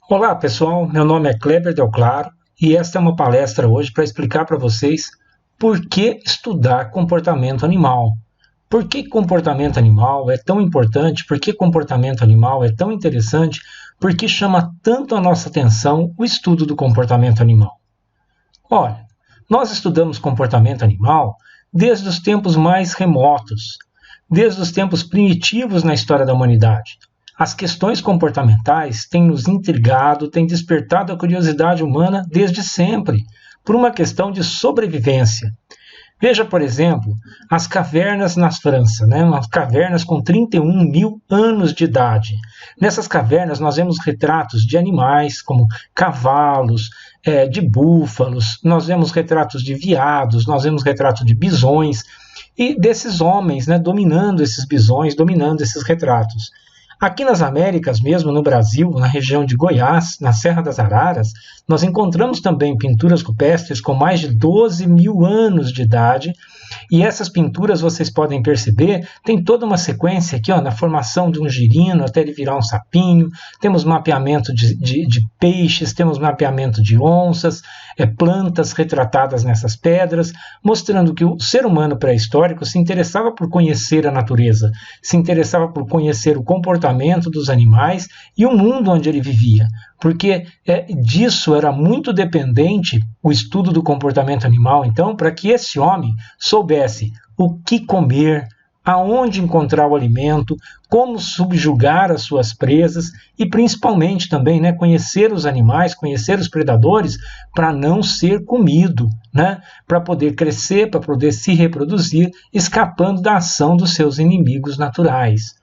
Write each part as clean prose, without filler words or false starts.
Olá pessoal, meu nome é Kleber Del Claro e esta é uma palestra hoje para explicar para vocês por que estudar comportamento animal. Por que comportamento animal é tão importante, por que comportamento animal é tão interessante, por que chama tanto a nossa atenção o estudo do comportamento animal. Olha, nós estudamos comportamento animal desde os tempos mais remotos, desde os tempos primitivos na história da humanidade. As questões comportamentais têm nos intrigado, têm despertado a curiosidade humana desde sempre, por uma questão de sobrevivência. Veja, por exemplo, as cavernas na França, umas cavernas com 31 mil anos de idade. Nessas cavernas nós vemos retratos de animais como cavalos, de búfalos, nós vemos retratos de veados, nós vemos retratos de bisões e desses homens dominando esses bisões, dominando esses retratos. Aqui nas Américas, mesmo no Brasil, na região de Goiás, na Serra das Araras, nós encontramos também pinturas rupestres com mais de 12 mil anos de idade. E essas pinturas, vocês podem perceber, tem toda uma sequência aqui, na formação de um girino até ele virar um sapinho. Temos mapeamento de peixes, temos mapeamento de onças, plantas retratadas nessas pedras, mostrando que o ser humano pré-histórico se interessava por conhecer a natureza, se interessava por conhecer o comportamento dos animais e o mundo onde ele vivia, porque disso era muito dependente o estudo do comportamento animal, então, para que esse homem soubesse o que comer, aonde encontrar o alimento, como subjugar as suas presas e principalmente também conhecer os animais, conhecer os predadores para não ser comido, para poder crescer, para poder se reproduzir, escapando da ação dos seus inimigos naturais.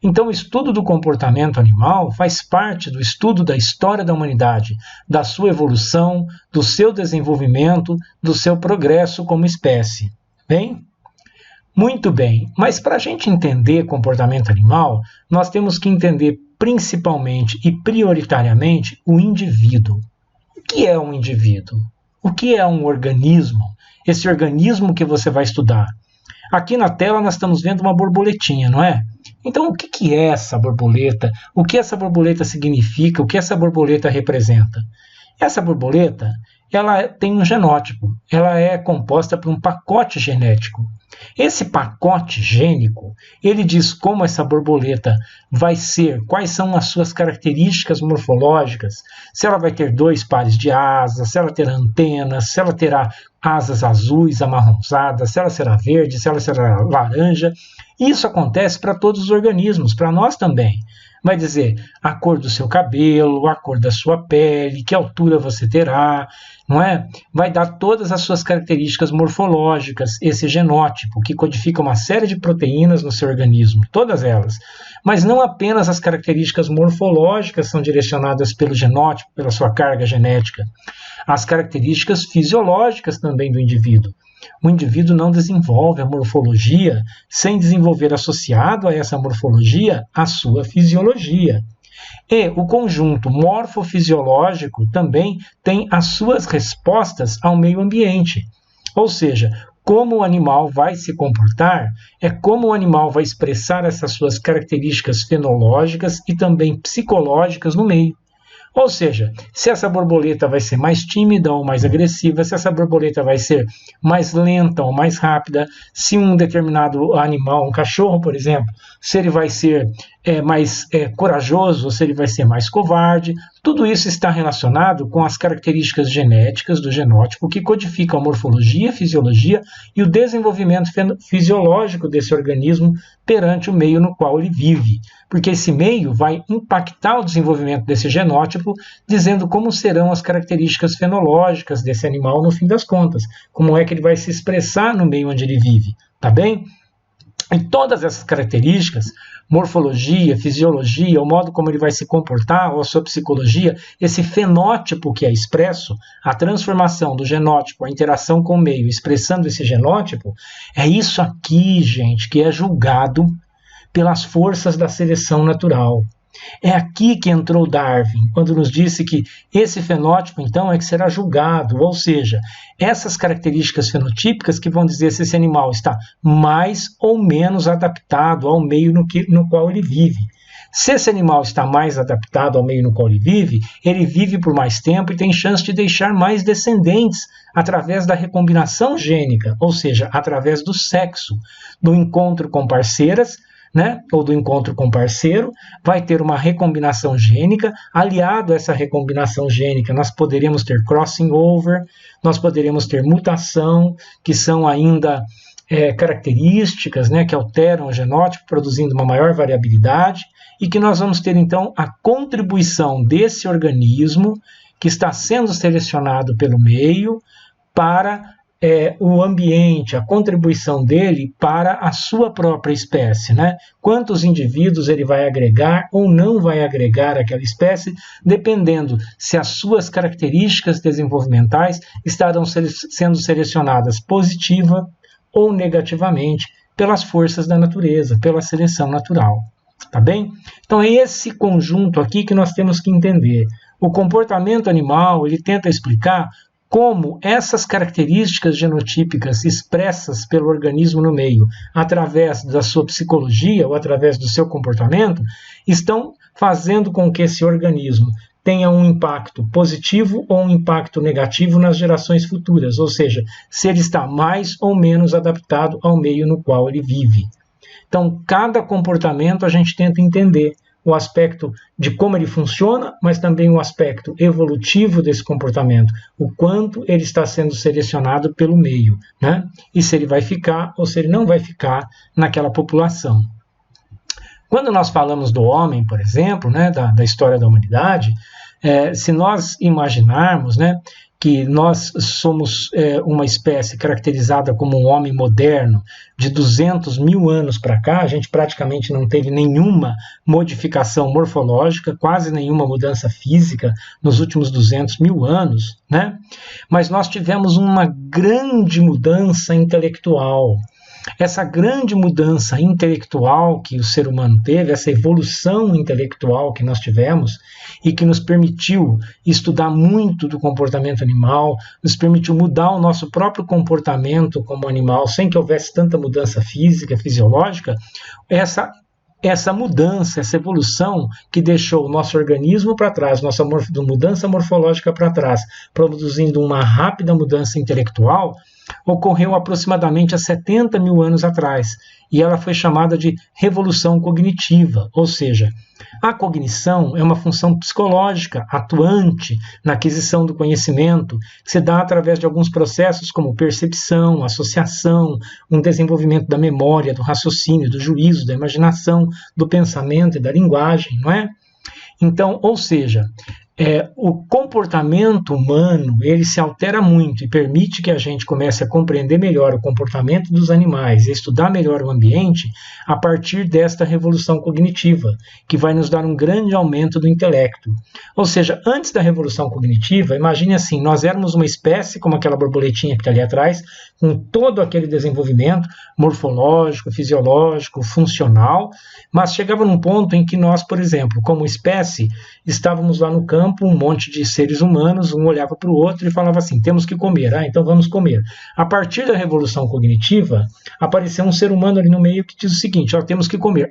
Então, o estudo do comportamento animal faz parte do estudo da história da humanidade, da sua evolução, do seu desenvolvimento, do seu progresso como espécie. Bem? Muito bem, mas para a gente entender comportamento animal, nós temos que entender principalmente e prioritariamente o indivíduo. O que é um indivíduo? O que é um organismo? Esse organismo que você vai estudar. Aqui na tela nós estamos vendo uma borboletinha, não é? Então, o que é essa borboleta? O que essa borboleta significa? O que essa borboleta representa? Essa borboleta, ela tem um genótipo. Ela é composta por um pacote genético. Esse pacote gênico, ele diz como essa borboleta vai ser, quais são as suas características morfológicas, se ela vai ter 2 pares de asas, se ela terá antenas, se ela terá asas azuis, amarronzadas, se ela será verde, se ela será laranja. Isso acontece para todos os organismos, para nós também. Vai dizer a cor do seu cabelo, a cor da sua pele, que altura você terá, não é? Vai dar todas as suas características morfológicas, esse genótipo, que codifica uma série de proteínas no seu organismo, todas elas. Mas não apenas as características morfológicas são direcionadas pelo genótipo, pela sua carga genética. As características fisiológicas também do indivíduo. O indivíduo não desenvolve a morfologia sem desenvolver associado a essa morfologia a sua fisiologia. E o conjunto morfofisiológico também tem as suas respostas ao meio ambiente. Ou seja, como o animal vai se comportar, é como o animal vai expressar essas suas características fenológicas e também psicológicas no meio. Ou seja, se essa borboleta vai ser mais tímida ou mais agressiva, se essa borboleta vai ser mais lenta ou mais rápida, se um determinado animal, um cachorro, por exemplo, se ele vai ser mais corajoso ou se ele vai ser mais covarde, tudo isso está relacionado com as características genéticas do genótipo que codificam a morfologia, a fisiologia e o desenvolvimento fisiológico desse organismo perante o meio no qual ele vive. Porque esse meio vai impactar o desenvolvimento desse genótipo, dizendo como serão as características fenológicas desse animal no fim das contas, como é que ele vai se expressar no meio onde ele vive, tá bem? E todas essas características, morfologia, fisiologia, o modo como ele vai se comportar, ou a sua psicologia, esse fenótipo que é expresso, a transformação do genótipo, a interação com o meio, expressando esse genótipo, é isso aqui, gente, que é julgado pelas forças da seleção natural. É aqui que entrou Darwin, quando nos disse que esse fenótipo, então, é que será julgado, ou seja, essas características fenotípicas que vão dizer se esse animal está mais ou menos adaptado ao meio no qual ele vive. Se esse animal está mais adaptado ao meio no qual ele vive por mais tempo e tem chance de deixar mais descendentes através da recombinação gênica, ou seja, através do sexo, do encontro com parceiras, né, ou do encontro com parceiro, vai ter uma recombinação gênica. Aliado a essa recombinação gênica, nós poderemos ter crossing over, nós poderemos ter mutação, que são ainda características, né, que alteram o genótipo, produzindo uma maior variabilidade, e que nós vamos ter então a contribuição desse organismo que está sendo selecionado pelo meio para o ambiente, a contribuição dele para a sua própria espécie, né? Quantos indivíduos ele vai agregar ou não vai agregar àquela espécie, dependendo se as suas características desenvolvimentais estarão sendo selecionadas positiva ou negativamente pelas forças da natureza, pela seleção natural. Tá bem? Então é esse conjunto aqui que nós temos que entender. O comportamento animal, ele tenta explicar como essas características genotípicas expressas pelo organismo no meio, através da sua psicologia ou através do seu comportamento, estão fazendo com que esse organismo tenha um impacto positivo ou um impacto negativo nas gerações futuras, ou seja, se ele está mais ou menos adaptado ao meio no qual ele vive. Então, cada comportamento a gente tenta entender o aspecto de como ele funciona, mas também o aspecto evolutivo desse comportamento, o quanto ele está sendo selecionado pelo meio, né? E se ele vai ficar ou se ele não vai ficar naquela população. Quando nós falamos do homem, por exemplo, né, da história da humanidade, se nós imaginarmos, né, que nós somos uma espécie caracterizada como um homem moderno de 200 mil anos para cá, a gente praticamente não teve nenhuma modificação morfológica, quase nenhuma mudança física nos últimos 200 mil anos, né? Mas nós tivemos uma grande mudança intelectual. Essa grande mudança intelectual que o ser humano teve, essa evolução intelectual que nós tivemos e que nos permitiu estudar muito do comportamento animal, nos permitiu mudar o nosso próprio comportamento como animal sem que houvesse tanta mudança física, fisiológica, essa mudança, essa evolução que deixou o nosso organismo para trás, nossa mudança morfológica para trás, produzindo uma rápida mudança intelectual, ocorreu aproximadamente há 70 mil anos atrás, e ela foi chamada de revolução cognitiva, ou seja, a cognição é uma função psicológica atuante na aquisição do conhecimento, que se dá através de alguns processos como percepção, associação, um desenvolvimento da memória, do raciocínio, do juízo, da imaginação, do pensamento e da linguagem, não é? Então, ou seja, o comportamento humano ele se altera muito e permite que a gente comece a compreender melhor o comportamento dos animais e estudar melhor o ambiente a partir desta revolução cognitiva, que vai nos dar um grande aumento do intelecto. Ou seja, antes da revolução cognitiva, imagine assim, nós éramos uma espécie, como aquela borboletinha que está ali atrás, com todo aquele desenvolvimento morfológico, fisiológico, funcional, mas chegava num ponto em que nós, por exemplo, como espécie, estávamos lá no campo, um monte de seres humanos, um olhava para o outro e falava assim, temos que comer, então vamos comer. A partir da revolução cognitiva, apareceu um ser humano ali no meio que diz o seguinte, temos que comer.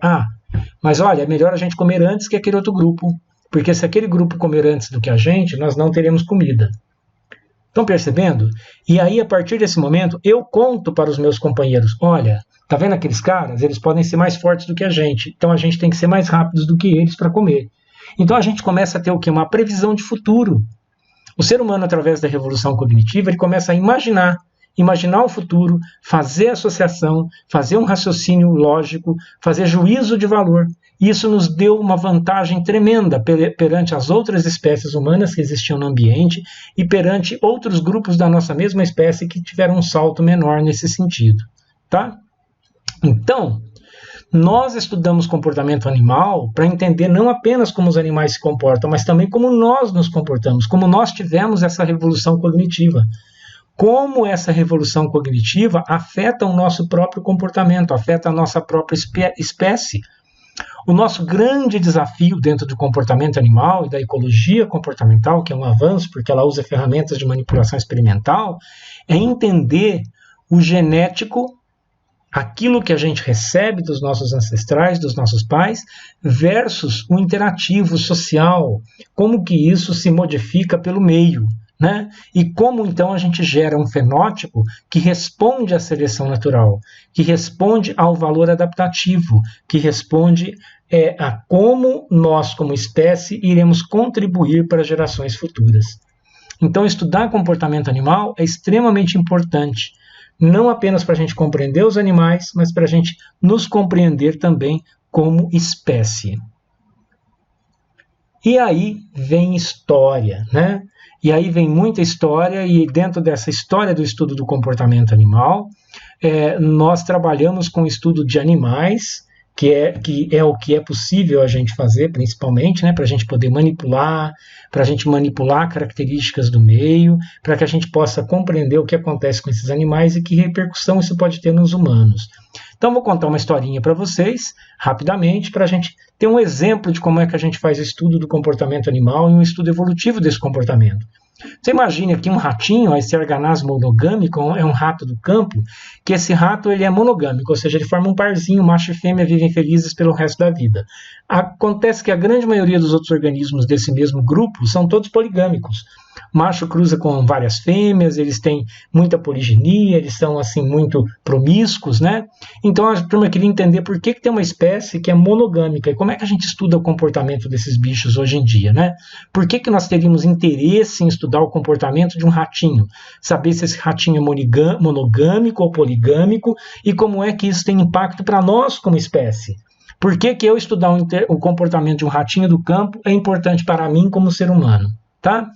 Mas olha, é melhor a gente comer antes que aquele outro grupo, porque se aquele grupo comer antes do que a gente, nós não teremos comida. Estão percebendo? E aí, a partir desse momento, eu conto para os meus companheiros, olha, tá vendo aqueles caras? Eles podem ser mais fortes do que a gente, então a gente tem que ser mais rápidos do que eles para comer. Então a gente começa a ter o quê? Uma previsão de futuro. O ser humano, através da revolução cognitiva, ele começa a imaginar o futuro, fazer associação, fazer um raciocínio lógico, fazer juízo de valor. E isso nos deu uma vantagem tremenda perante as outras espécies humanas que existiam no ambiente e perante outros grupos da nossa mesma espécie que tiveram um salto menor nesse sentido. Tá? Então, nós estudamos comportamento animal para entender não apenas como os animais se comportam, mas também como nós nos comportamos, como nós tivemos essa revolução cognitiva. Como essa revolução cognitiva afeta o nosso próprio comportamento, afeta a nossa própria espécie. O nosso grande desafio dentro do comportamento animal e da ecologia comportamental, que é um avanço porque ela usa ferramentas de manipulação experimental, é entender o genético aquilo que a gente recebe dos nossos ancestrais, dos nossos pais, versus o interativo social, como que isso se modifica pelo meio, né? E como então a gente gera um fenótipo que responde à seleção natural, que responde ao valor adaptativo, que responde a como nós, como espécie, iremos contribuir para gerações futuras. Então, estudar comportamento animal é extremamente importante, não apenas para a gente compreender os animais, mas para a gente nos compreender também como espécie. E aí vem história, né? E aí vem muita história, e dentro dessa história do estudo do comportamento animal, nós trabalhamos com o estudo de animais, que é o que é possível a gente fazer, principalmente, né, para a gente poder manipular, para a gente manipular características do meio, para que a gente possa compreender o que acontece com esses animais e que repercussão isso pode ter nos humanos. Então, vou contar uma historinha para vocês, rapidamente, para a gente ter um exemplo de como é que a gente faz o estudo do comportamento animal e um estudo evolutivo desse comportamento. Você imagine aqui um ratinho, esse Arganaz monogâmico, é um rato do campo, que esse rato ele é monogâmico, ou seja, ele forma um parzinho, macho e fêmea vivem felizes pelo resto da vida. Acontece que a grande maioria dos outros organismos desse mesmo grupo são todos poligâmicos. Macho cruza com várias fêmeas, eles têm muita poliginia, eles são assim muito promíscuos, né? Então a turma queria entender por que tem uma espécie que é monogâmica e como é que a gente estuda o comportamento desses bichos hoje em dia, né? Por que nós teríamos interesse em estudar o comportamento de um ratinho? Saber se esse ratinho é monogâmico ou poligâmico e como é que isso tem impacto para nós como espécie? Por que eu estudar o comportamento de um ratinho do campo é importante para mim como ser humano, tá?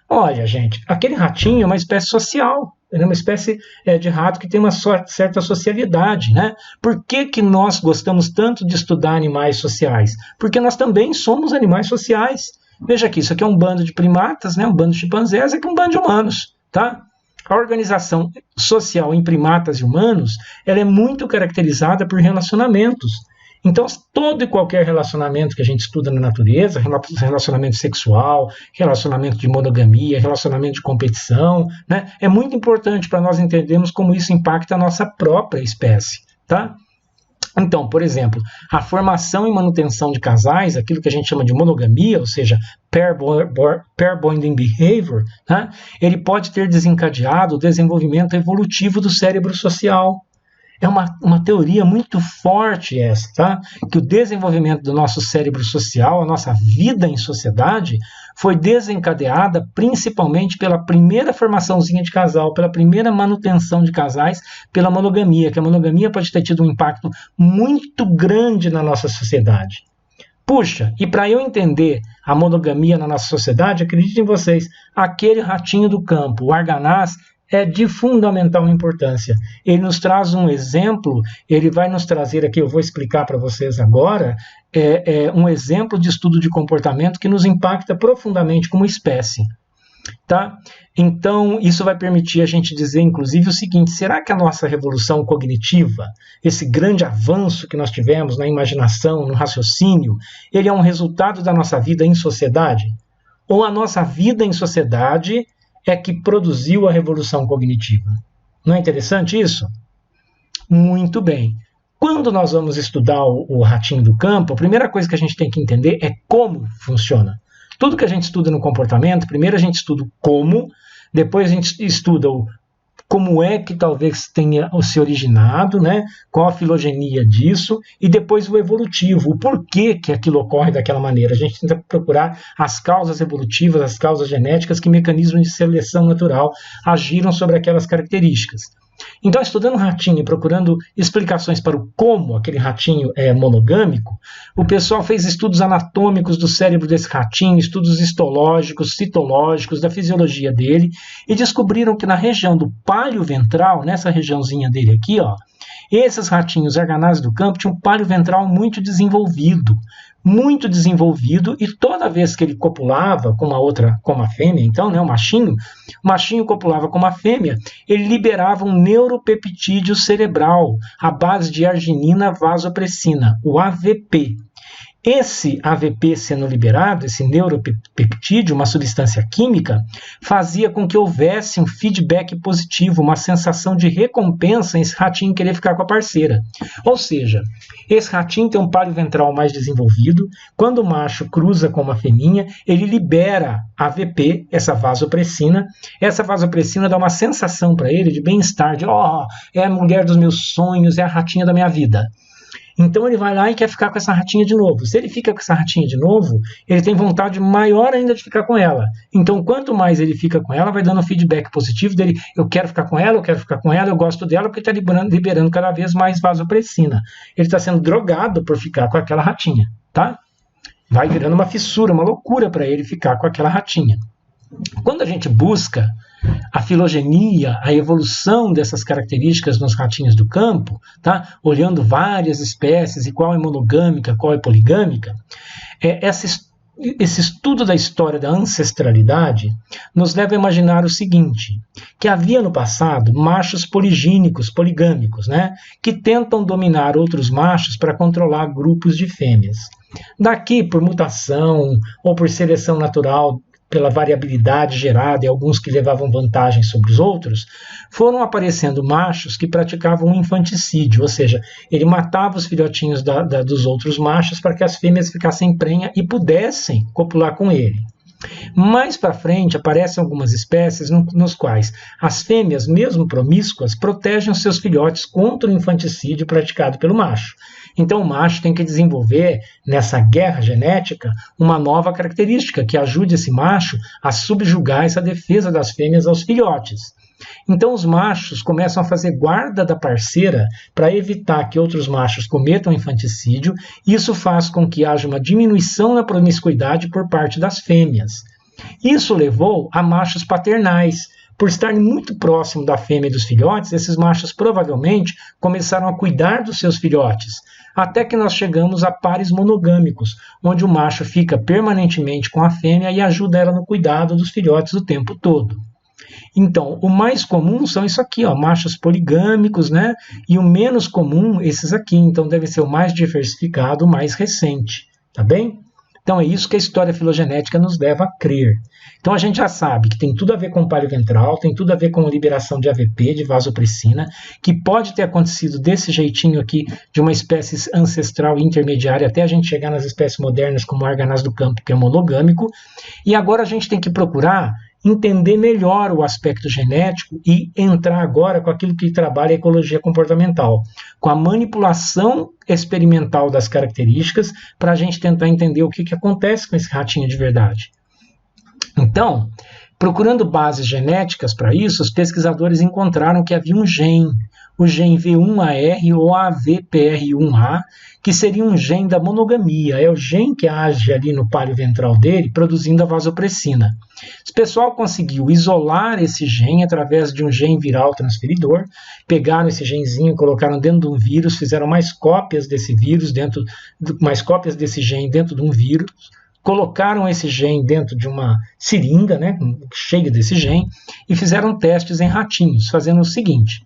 Olha, gente, aquele ratinho é uma espécie social, é uma espécie de rato que tem uma certa socialidade, né? Por que nós gostamos tanto de estudar animais sociais? Porque nós também somos animais sociais. Veja aqui, isso aqui é um bando de primatas, né? Um bando de chimpanzés, aqui é um bando de humanos, tá? A organização social em primatas e humanos, ela é muito caracterizada por relacionamentos. Então, todo e qualquer relacionamento que a gente estuda na natureza, relacionamento sexual, relacionamento de monogamia, relacionamento de competição, né, é muito importante para nós entendermos como isso impacta a nossa própria espécie, tá? Então, por exemplo, a formação e manutenção de casais, aquilo que a gente chama de monogamia, ou seja, pair bonding behavior, né, ele pode ter desencadeado o desenvolvimento evolutivo do cérebro social. É uma teoria muito forte essa, tá? Que o desenvolvimento do nosso cérebro social, a nossa vida em sociedade, foi desencadeada principalmente pela primeira formaçãozinha de casal, pela primeira manutenção de casais, pela monogamia, que a monogamia pode ter tido um impacto muito grande na nossa sociedade. Puxa, e para eu entender a monogamia na nossa sociedade, acreditem vocês, aquele ratinho do campo, o Arganaz, é de fundamental importância. Ele nos traz um exemplo, ele vai nos trazer aqui, eu vou explicar para vocês agora, um exemplo de estudo de comportamento que nos impacta profundamente como espécie. Tá? Então, isso vai permitir a gente dizer, inclusive, o seguinte: será que a nossa revolução cognitiva, esse grande avanço que nós tivemos na imaginação, no raciocínio, ele é um resultado da nossa vida em sociedade? Ou a nossa vida em sociedade é que produziu a revolução cognitiva? Não é interessante isso? Muito bem. Quando nós vamos estudar o ratinho do campo, a primeira coisa que a gente tem que entender é como funciona. Tudo que a gente estuda no comportamento, primeiro a gente estuda o como, depois a gente estuda como é que talvez tenha se originado, né? Qual a filogenia disso, e depois o evolutivo, o porquê que aquilo ocorre daquela maneira. A gente tenta procurar as causas evolutivas, as causas genéticas, que mecanismos de seleção natural agiram sobre aquelas características. Então, estudando o ratinho e procurando explicações para o como aquele ratinho é monogâmico, o pessoal fez estudos anatômicos do cérebro desse ratinho, estudos histológicos, citológicos, da fisiologia dele, e descobriram que na região do pálio ventral, nessa regiãozinha dele aqui, ó, esses ratinhos Arganaz do campo tinham um pálio ventral muito desenvolvido, e toda vez que ele copulava com a fêmea, então, né, o machinho copulava com uma fêmea, ele liberava um neuropeptídeo cerebral à base de arginina vasopressina, o AVP. Esse AVP sendo liberado, esse neuropeptídeo, uma substância química, fazia com que houvesse um feedback positivo, uma sensação de recompensa em esse ratinho querer ficar com a parceira. Ou seja, esse ratinho tem um pálio ventral mais desenvolvido, quando o macho cruza com uma fêmea, ele libera AVP, essa vasopressina dá uma sensação para ele de bem-estar, de é a mulher dos meus sonhos, é a ratinha da minha vida. Então ele vai lá e quer ficar com essa ratinha de novo. Se ele fica com essa ratinha de novo, ele tem vontade maior ainda de ficar com ela. Então quanto mais ele fica com ela, vai dando um feedback positivo dele, eu quero ficar com ela, eu gosto dela, porque está liberando cada vez mais vasopressina. Ele está sendo drogado por ficar com aquela ratinha, tá? Vai virando uma fissura, uma loucura para ele ficar com aquela ratinha. Quando a gente busca a filogenia, a evolução dessas características nos ratinhos do campo, tá? Olhando várias espécies e qual é monogâmica, qual é poligâmica, esse estudo da história da ancestralidade nos leva a imaginar o seguinte, que havia no passado machos poligínicos, poligâmicos, né? Que tentam dominar outros machos para controlar grupos de fêmeas. Daqui, por mutação ou por seleção natural, pela variabilidade gerada e alguns que levavam vantagem sobre os outros, foram aparecendo machos que praticavam um infanticídio, ou seja, ele matava os filhotinhos dos outros machos para que as fêmeas ficassem prenha e pudessem copular com ele. Mais para frente aparecem algumas espécies nos quais as fêmeas, mesmo promíscuas, protegem os seus filhotes contra o infanticídio praticado pelo macho. Então o macho tem que desenvolver, nessa guerra genética, uma nova característica que ajude esse macho a subjugar essa defesa das fêmeas aos filhotes. Então os machos começam a fazer guarda da parceira para evitar que outros machos cometam infanticídio, e isso faz com que haja uma diminuição na promiscuidade por parte das fêmeas. Isso levou a machos paternais. Por estarem muito próximo da fêmea e dos filhotes, esses machos provavelmente começaram a cuidar dos seus filhotes, até que nós chegamos a pares monogâmicos, onde o macho fica permanentemente com a fêmea e ajuda ela no cuidado dos filhotes o tempo todo. Então, o mais comum são isso aqui, machos poligâmicos, né? E o menos comum, esses aqui. Então, deve ser o mais diversificado, o mais recente, tá bem? Então, é isso que a história filogenética nos leva a crer. Então, a gente já sabe que tem tudo a ver com o pálio ventral, tem tudo a ver com a liberação de AVP, de vasopressina, que pode ter acontecido desse jeitinho aqui, de uma espécie ancestral intermediária, até a gente chegar nas espécies modernas, como o arganaz do campo, que é monogâmico. E agora a gente tem que procurar entender melhor o aspecto genético e entrar agora com aquilo que trabalha a ecologia comportamental, com a manipulação experimental das características, para a gente tentar entender o que acontece com esse ratinho de verdade. Então, procurando bases genéticas para isso, os pesquisadores encontraram que havia um gene, o gene V1AR ou AVPR1A, que seria um gene da monogamia, é o gene que age ali no pálio ventral dele, produzindo a vasopressina. O pessoal conseguiu isolar esse gene através de um gene viral transferidor, pegaram esse genzinho, colocaram dentro de um vírus, fizeram mais cópias desse vírus desse gene dentro de um vírus, colocaram esse gene dentro de uma seringa, né, cheia desse gene, e fizeram testes em ratinhos, fazendo o seguinte: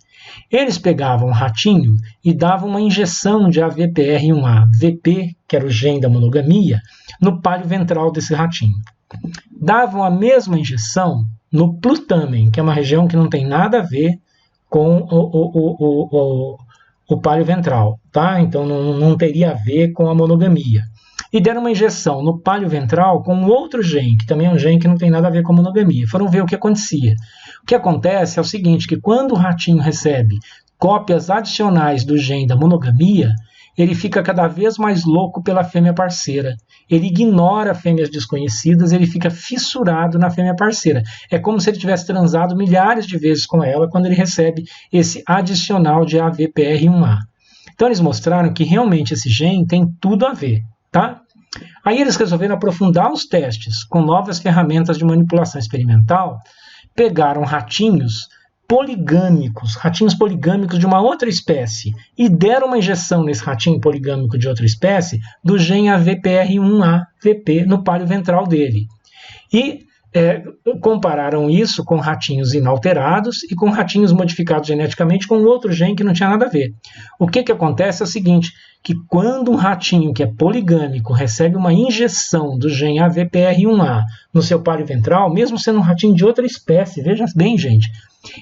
eles pegavam um ratinho e davam uma injeção de AVPR1A, VP, que era o gene da monogamia, no pálio ventral desse ratinho. Davam a mesma injeção no plutamen, que é uma região que não tem nada a ver com o pálio ventral, tá? Então não teria a ver com a monogamia. E deram uma injeção no pálio ventral com um outro gene, que também é um gene que não tem nada a ver com a monogamia. Foram ver o que acontecia. O que acontece é o seguinte, que quando o ratinho recebe cópias adicionais do gene da monogamia, ele fica cada vez mais louco pela fêmea parceira. Ele ignora fêmeas desconhecidas, ele fica fissurado na fêmea parceira. É como se ele tivesse transado milhares de vezes com ela quando ele recebe esse adicional de AVPR1A. Então eles mostraram que realmente esse gene tem tudo a ver. Tá? Aí eles resolveram aprofundar os testes com novas ferramentas de manipulação experimental, pegaram ratinhos poligâmicos de uma outra espécie e deram uma injeção nesse ratinho poligâmico de outra espécie do gene AVPR1A, VP, no pálio ventral dele. E compararam isso com ratinhos inalterados e com ratinhos modificados geneticamente com outro gene que não tinha nada a ver. O que acontece é o seguinte, que quando um ratinho que é poligâmico recebe uma injeção do gene AVPR1A no seu pálio ventral, mesmo sendo um ratinho de outra espécie, veja bem, gente,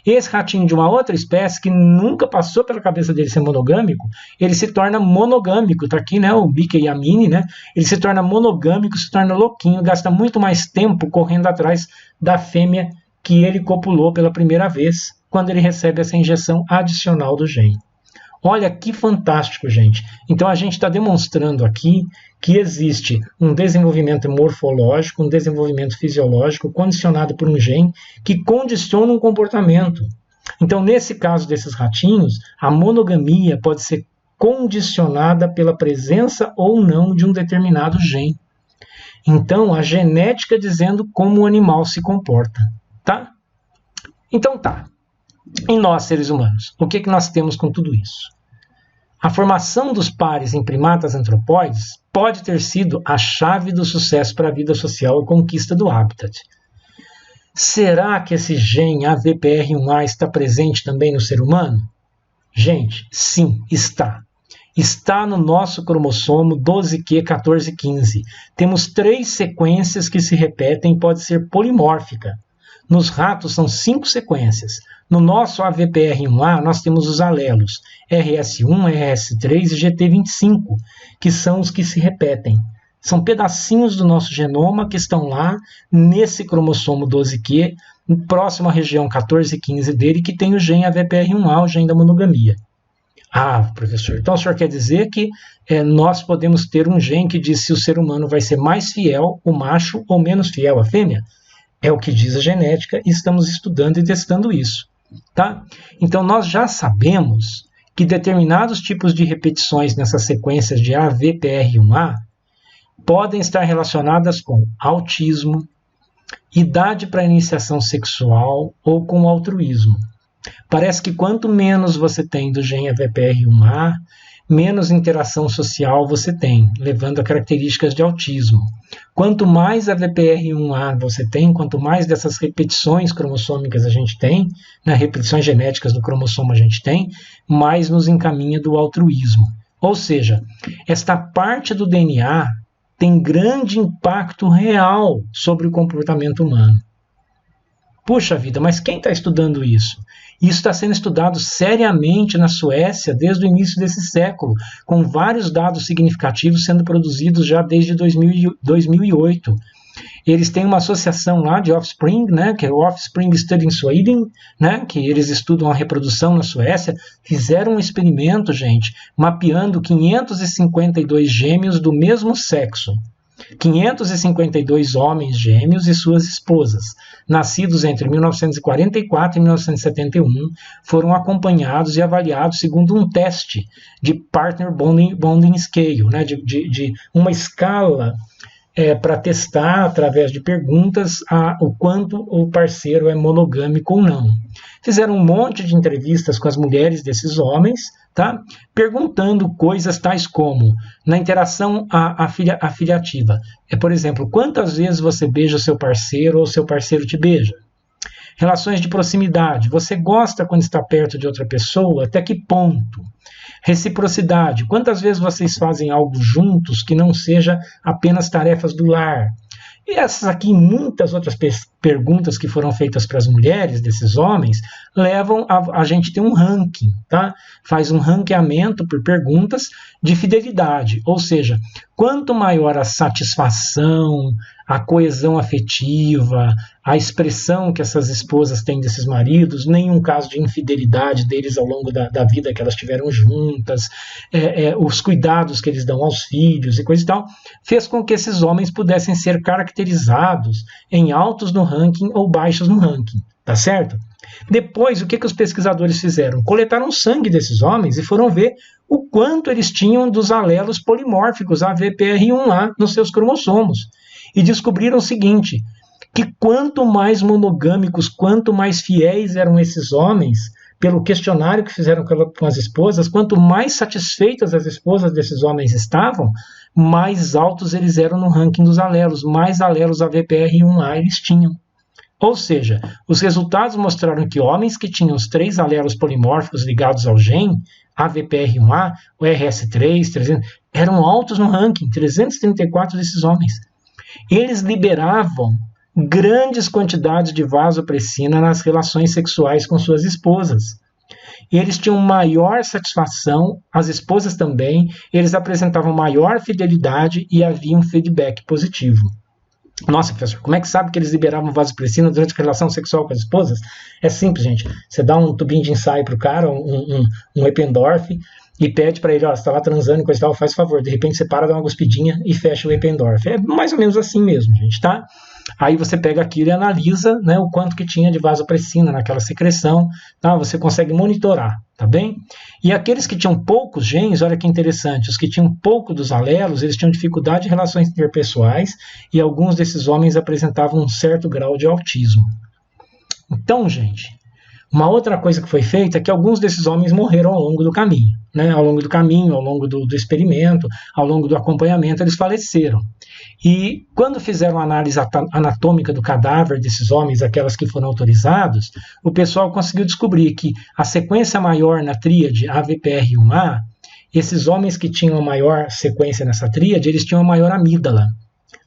esse ratinho de uma outra espécie que nunca passou pela cabeça dele ser monogâmico, ele se torna monogâmico, tá aqui, né, o Mickey e a Minnie, né, ele se torna monogâmico, se torna louquinho, gasta muito mais tempo correndo atrás da fêmea que ele copulou pela primeira vez, quando ele recebe essa injeção adicional do gene. Olha que fantástico, gente. Então a gente está demonstrando aqui que existe um desenvolvimento morfológico, um desenvolvimento fisiológico condicionado por um gene que condiciona um comportamento. Então, nesse caso desses ratinhos, a monogamia pode ser condicionada pela presença ou não de um determinado gene. Então, a genética dizendo como o animal se comporta, tá? Então tá. Em nós, seres humanos, o que nós temos com tudo isso? A formação dos pares em primatas antropóides pode ter sido a chave do sucesso para a vida social e conquista do habitat. Será que esse gene AVPR1A está presente também no ser humano? Gente, sim, está. Está no nosso cromossomo 12q1415. Temos 3 sequências que se repetem e pode ser polimórfica. Nos ratos são 5 sequências. No nosso AVPR1A nós temos os alelos RS1, RS3 e GT25, que são os que se repetem. São pedacinhos do nosso genoma que estão lá nesse cromossomo 12q, próximo à região 1415 dele, que tem o gene AVPR1A, o gene da monogamia. Ah, professor, então o senhor quer dizer que nós podemos ter um gene que diz se o ser humano vai ser mais fiel, o macho, ou menos fiel, a fêmea? É o que diz a genética e estamos estudando e testando isso. Tá? Então nós já sabemos que determinados tipos de repetições nessas sequências de AVPR1A podem estar relacionadas com autismo, idade para iniciação sexual ou com altruísmo. Parece que quanto menos você tem do gene AVPR1A, menos interação social você tem, levando a características de autismo. Quanto mais AVPR1A você tem, quanto mais dessas repetições cromossômicas a gente tem, né, repetições genéticas do cromossomo a gente tem, mais nos encaminha do altruísmo. Ou seja, esta parte do DNA tem grande impacto real sobre o comportamento humano. Puxa vida, mas quem está estudando isso? Isso está sendo estudado seriamente na Suécia desde o início desse século, com vários dados significativos sendo produzidos já desde 2008. Eles têm uma associação lá de Offspring, né, que é o Offspring Study in Sweden, né, que eles estudam a reprodução na Suécia, fizeram um experimento, gente, mapeando 552 gêmeos do mesmo sexo. 552 homens gêmeos e suas esposas, nascidos entre 1944 e 1971, foram acompanhados e avaliados segundo um teste de Partner Bonding Scale, né, de uma escala para testar, através de perguntas, o quanto o parceiro é monogâmico ou não. Fizeram um monte de entrevistas com as mulheres desses homens, tá? Perguntando coisas tais como, na interação afiliativa, por exemplo, quantas vezes você beija o seu parceiro ou seu parceiro te beija? Relações de proximidade, você gosta quando está perto de outra pessoa? Até que ponto? Reciprocidade, quantas vezes vocês fazem algo juntos que não seja apenas tarefas do lar? E essas aqui, muitas outras perguntas que foram feitas para as mulheres desses homens, levam a gente ter um ranking, tá? Faz um ranqueamento por perguntas de fidelidade, ou seja, quanto maior a satisfação, a coesão afetiva, a expressão que essas esposas têm desses maridos, nenhum caso de infidelidade deles ao longo da vida que elas tiveram juntas, os cuidados que eles dão aos filhos e coisa e tal, fez com que esses homens pudessem ser caracterizados em altos no ranking ou baixos no ranking, tá certo? Depois, o que os pesquisadores fizeram? Coletaram o sangue desses homens e foram ver o quanto eles tinham dos alelos polimórficos AVPR1A nos seus cromossomos. E descobriram o seguinte, que quanto mais monogâmicos, quanto mais fiéis eram esses homens, pelo questionário que fizeram com as esposas, quanto mais satisfeitas as esposas desses homens estavam, mais altos eles eram no ranking dos alelos, mais alelos AVPR1A eles tinham. Ou seja, os resultados mostraram que homens que tinham os 3 alelos polimórficos ligados ao gene, AVPR1A, o RS3, 300, eram altos no ranking, 334 desses homens. Eles liberavam grandes quantidades de vasopressina nas relações sexuais com suas esposas. Eles tinham maior satisfação, as esposas também, eles apresentavam maior fidelidade e havia um feedback positivo. Nossa, professor, como é que sabe que eles liberavam vasopressina durante a relação sexual com as esposas? É simples, gente. Você dá um tubinho de ensaio para o cara, um Eppendorf, e pede para ele, ó, você está lá transando e coisa e tal, faz favor. De repente você para, dá uma cuspidinha e fecha o Eppendorf. É mais ou menos assim mesmo, gente, tá? Aí você pega aquilo e analisa, né, o quanto que tinha de vasopressina naquela secreção, tá? Você consegue monitorar, tá bem? E aqueles que tinham poucos genes, olha que interessante, os que tinham pouco dos alelos, eles tinham dificuldade em relações interpessoais e alguns desses homens apresentavam um certo grau de autismo. Então, gente, uma outra coisa que foi feita é que alguns desses homens morreram ao longo do caminho, né? Ao longo do caminho, ao longo do experimento, ao longo do acompanhamento, eles faleceram. E quando fizeram a análise anatômica do cadáver desses homens, aquelas que foram autorizados, o pessoal conseguiu descobrir que a sequência maior na tríade AVPR1A, esses homens que tinham a maior sequência nessa tríade, eles tinham a maior amígdala.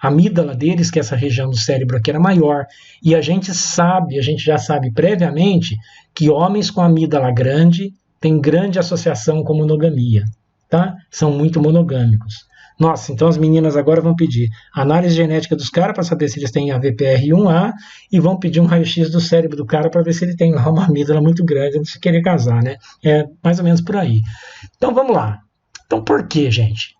A amígdala deles, que é essa região do cérebro aqui, era maior. E a gente já sabe previamente que homens com amígdala grande têm grande associação com monogamia, tá? São muito monogâmicos. Nossa, então as meninas agora vão pedir análise genética dos caras para saber se eles têm AVPR1A e vão pedir um raio-x do cérebro do cara para ver se ele tem lá uma amígdala muito grande antes de querer casar, né? É mais ou menos por aí. Então vamos lá. Então por que, gente?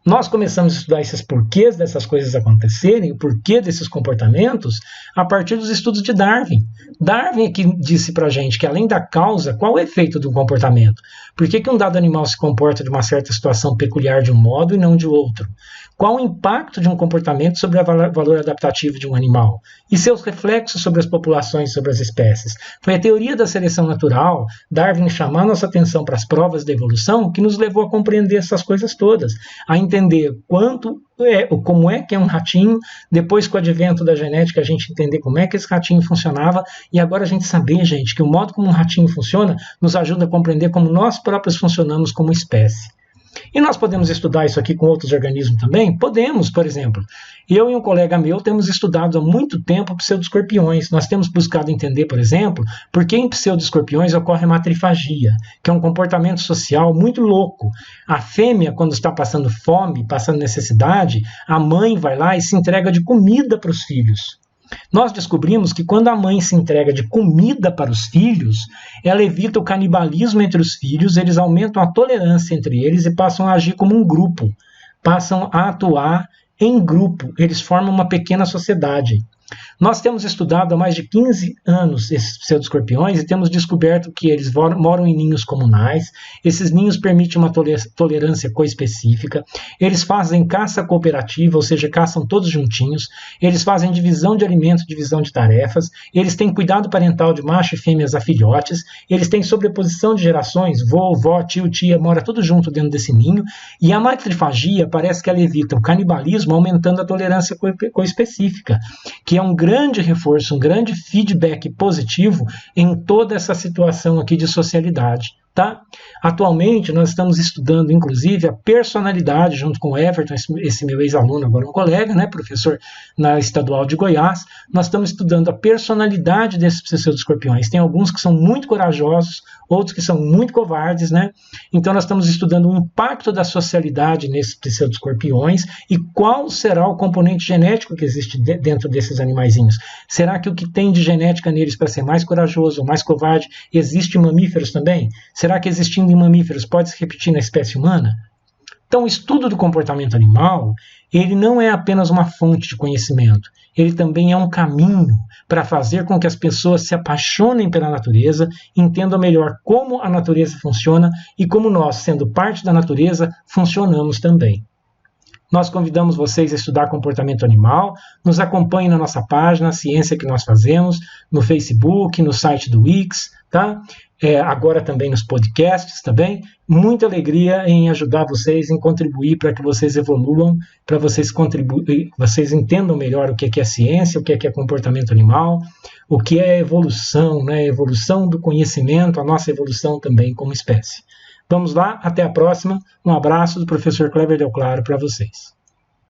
Nós começamos a estudar esses porquês dessas coisas acontecerem, o porquê desses comportamentos, a partir dos estudos de Darwin. Darwin é que disse pra gente que, além da causa, qual o efeito do comportamento? Por que um dado animal se comporta de uma certa situação peculiar de um modo e não de outro? Qual o impacto de um comportamento sobre o valor adaptativo de um animal? E seus reflexos sobre as populações, sobre as espécies? Foi a teoria da seleção natural, Darwin chamar nossa atenção para as provas da evolução, que nos levou a compreender essas coisas todas, a entender como é que é um ratinho, depois com o advento da genética a gente entender como é que esse ratinho funcionava, e agora a gente saber, gente, que o modo como um ratinho funciona nos ajuda a compreender como nós próprios funcionamos como espécie. E nós podemos estudar isso aqui com outros organismos também? Podemos, por exemplo. Eu e um colega meu temos estudado há muito tempo pseudoscorpiões. Nós temos buscado entender, por exemplo, por que em pseudoscorpiões ocorre a matrifagia, que é um comportamento social muito louco. A fêmea, quando está passando fome, passando necessidade, a mãe vai lá e se entrega de comida para os filhos. Nós descobrimos que quando a mãe se entrega de comida para os filhos, ela evita o canibalismo entre os filhos, eles aumentam a tolerância entre eles e passam a agir como um grupo, passam a atuar em grupo, eles formam uma pequena sociedade. Nós temos estudado há mais de 15 anos esses pseudoscorpiões e temos descoberto que eles moram em ninhos comunais, esses ninhos permitem uma tolerância coespecífica, eles fazem caça cooperativa, ou seja, caçam todos juntinhos, eles fazem divisão de alimentos, divisão de tarefas, eles têm cuidado parental de macho e fêmeas a filhotes, eles têm sobreposição de gerações, vô, vó, tio, tia, mora tudo junto dentro desse ninho, e a matrifagia parece que ela evita o canibalismo aumentando a tolerância coespecífica, que é um grande reforço, um grande feedback positivo em toda essa situação aqui de socialidade. Tá? Atualmente, nós estamos estudando, inclusive, a personalidade, junto com o Everton, esse meu ex-aluno, agora um colega, né, professor na Estadual de Goiás, nós estamos estudando a personalidade desses pseudoscorpiões. Tem alguns que são muito corajosos, outros que são muito covardes, né? Então, nós estamos estudando o impacto da socialidade nesses pseudoscorpiões e qual será o componente genético que existe dentro desses animaizinhos. Será que o que tem de genética neles para ser mais corajoso ou mais covarde existe em mamíferos também? Será que existindo em mamíferos pode se repetir na espécie humana? Então, o estudo do comportamento animal, ele não é apenas uma fonte de conhecimento, ele também é um caminho para fazer com que as pessoas se apaixonem pela natureza, entendam melhor como a natureza funciona e como nós, sendo parte da natureza, funcionamos também. nós convidamos vocês a estudar comportamento animal. Nos acompanhem na nossa página, a Ciência que Nós Fazemos, no Facebook, no site do Wix, tá? Agora também nos podcasts também. Muita alegria em ajudar vocês, em contribuir para que vocês evoluam, para vocês entendam melhor o que é ciência, o que é comportamento animal, o que é evolução, né? A evolução do conhecimento, a nossa evolução também como espécie. Vamos lá, até a próxima. Um abraço do professor Kleber Del Claro para vocês.